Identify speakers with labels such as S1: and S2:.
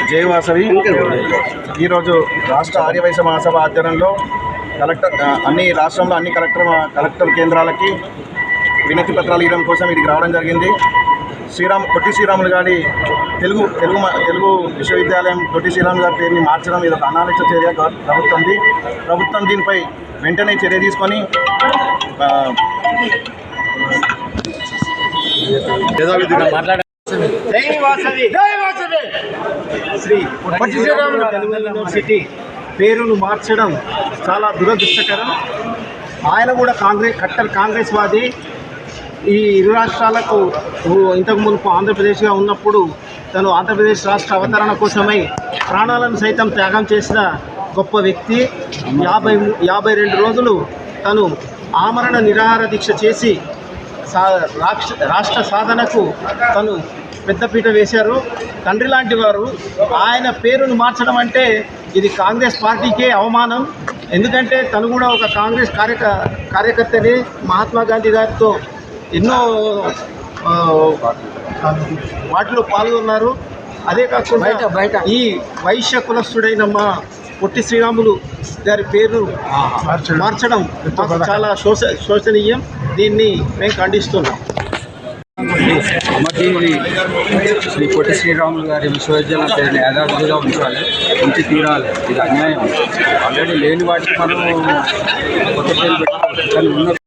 S1: జై వాసవి. ఈరోజు రాష్ట్ర ఆర్యవైశ్య మహాసభ ఆధ్వర్యంలో అన్ని రాష్ట్రంలో అన్ని కలెక్టర్ కేంద్రాలకి వినతి పత్రాలు ఇవ్వడం కోసం ఇక్కడికి రావడం జరిగింది. పొట్టి శ్రీరాములు గారి తెలుగు విశ్వవిద్యాలయం పొట్టి శ్రీరాములు గారి పేరుని మార్చడం ఇది ఒక అనాలోచిత చర్య ప్రభుత్వం దీనిపై వెంటనే చర్య తీసుకొని
S2: శ్రీ పొట్టి శ్రీరాములు యూనివర్సిటీ పేరును మార్చడం చాలా దురదృష్టకరం. ఆయన కూడా కాంగ్రెస్ వాది. ఈ ఇరు రాష్ట్రాలకు ఇంతకు మునుపు ఆంధ్రప్రదేశ్గా ఉన్నప్పుడు తను ఆంధ్రప్రదేశ్ రాష్ట్ర అవతరణ కోసమై ప్రాణాలను సైతం త్యాగం చేసిన గొప్ప వ్యక్తి. 52 రోజులు తను ఆమరణ నిరాహార దీక్ష చేసి రాష్ట్ర సాధనకు తను పెద్దపీట వేశారు. తండ్రి లాంటి వారు. ఆయన పేరును మార్చడం అంటే ఇది కాంగ్రెస్ పార్టీకే అవమానం. ఎందుకంటే తను కూడా ఒక కాంగ్రెస్ కార్యకర్తని. మహాత్మా గాంధీ గారితో ఎన్నో వాటిలో పాల్గొన్నారు. అదే కాకుండా ఈ వైశ్య కులస్తుడైన మా పొట్టి శ్రీరాములు గారి పేరు మార్చడం చాలా శోచనీయం. దీన్ని మేము ఖండిస్తున్నాం.
S3: అమర్జీవుని శ్రీ పొట్టి శ్రీరాములు గారి విశ్వవిద్యాలయం పేరుని యథావిధిగా ఉంచి తీరాలి. ఇది అన్యాయం. ఆల్రెడీ లేని వాటికి మనం కొత్త పేరు పెట్టుకోవాలి. కానీ ఉన్న